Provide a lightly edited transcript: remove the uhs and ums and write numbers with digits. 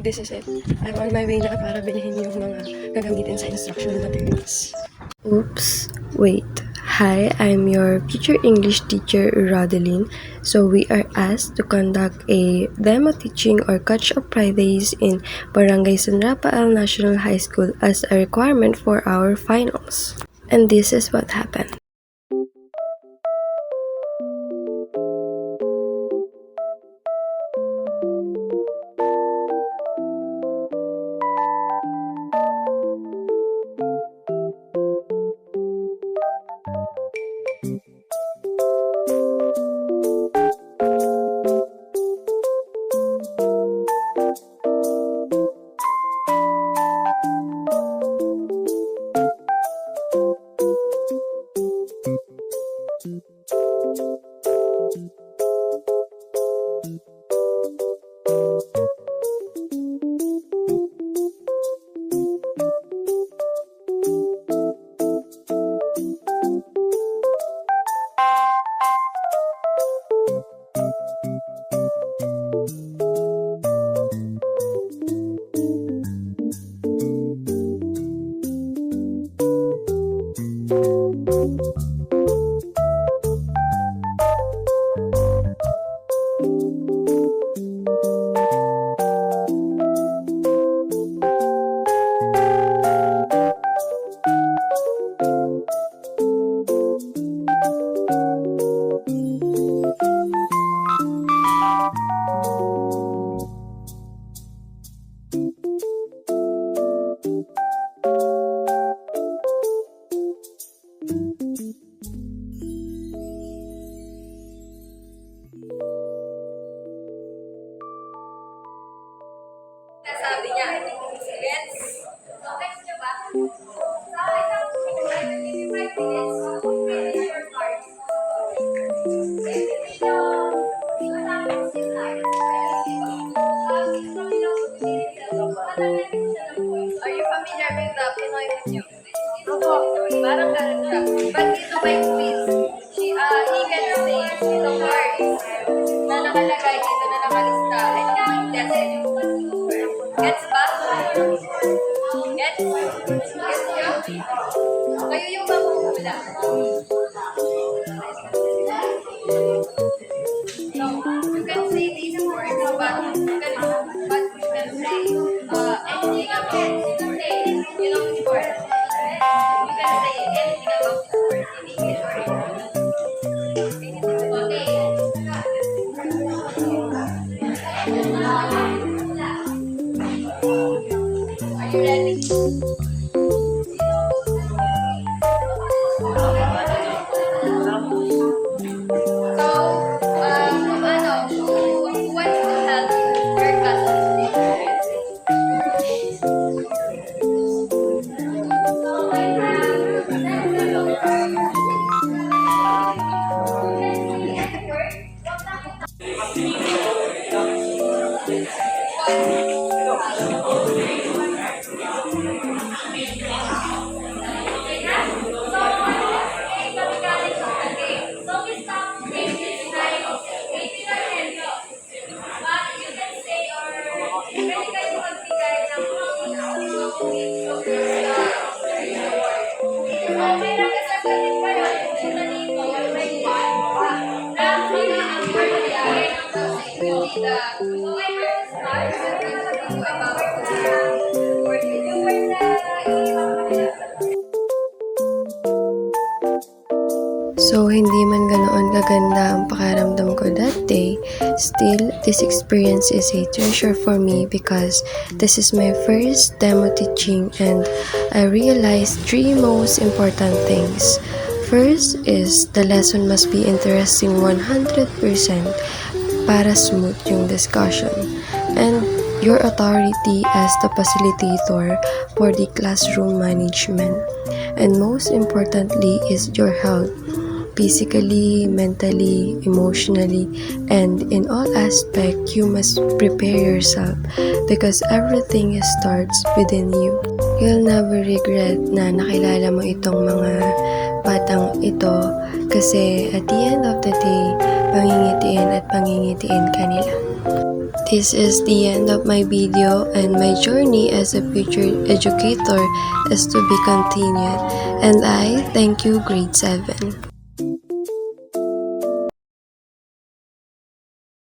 this is it. I'm on my way na para bilhin yung mga gagamitin sa instructional materials. Oops, wait. Hi, I'm your future English teacher, Rodeline. So we are asked to conduct a demo teaching or catch-up Fridays in Barangay San Rafael National High School as a requirement for our finals. And this is what happened. Sabi niya, gets? Gets niyo ba? Sa isang 25 minutes, finish your part. If you matapos yung time, are you familiar with the Pinoy Video? Parang ganun siya. But dito may quiz. He can say the words na nakalagay dito na nakalista. And count them. Gets ba? Gets? Gets nyo? Kayo yung mamumula. So, you can say these words, but you can say anything about it. You can say, you know which word. You can say anything about the word in English or in Are you ready? So, who wants to help your classmates? So, hindi man ganoon kaganda ang pakiramdam ko that day, still, this experience is a treasure for me because this is my first demo teaching and I realized 3 most important things. First is the lesson must be interesting 100% para smooth yung discussion. And your authority as the facilitator for the classroom management. And most importantly is your health. Physically, mentally, emotionally, and in all aspects, you must prepare yourself because everything starts within you. You'll never regret na nakilala mo itong mga batang ito kasi at the end of the day, pangingitiin at pangingitiin ka nila. this is the end of my video, and my journey as a future educator is to be continued. And I thank you, grade 7.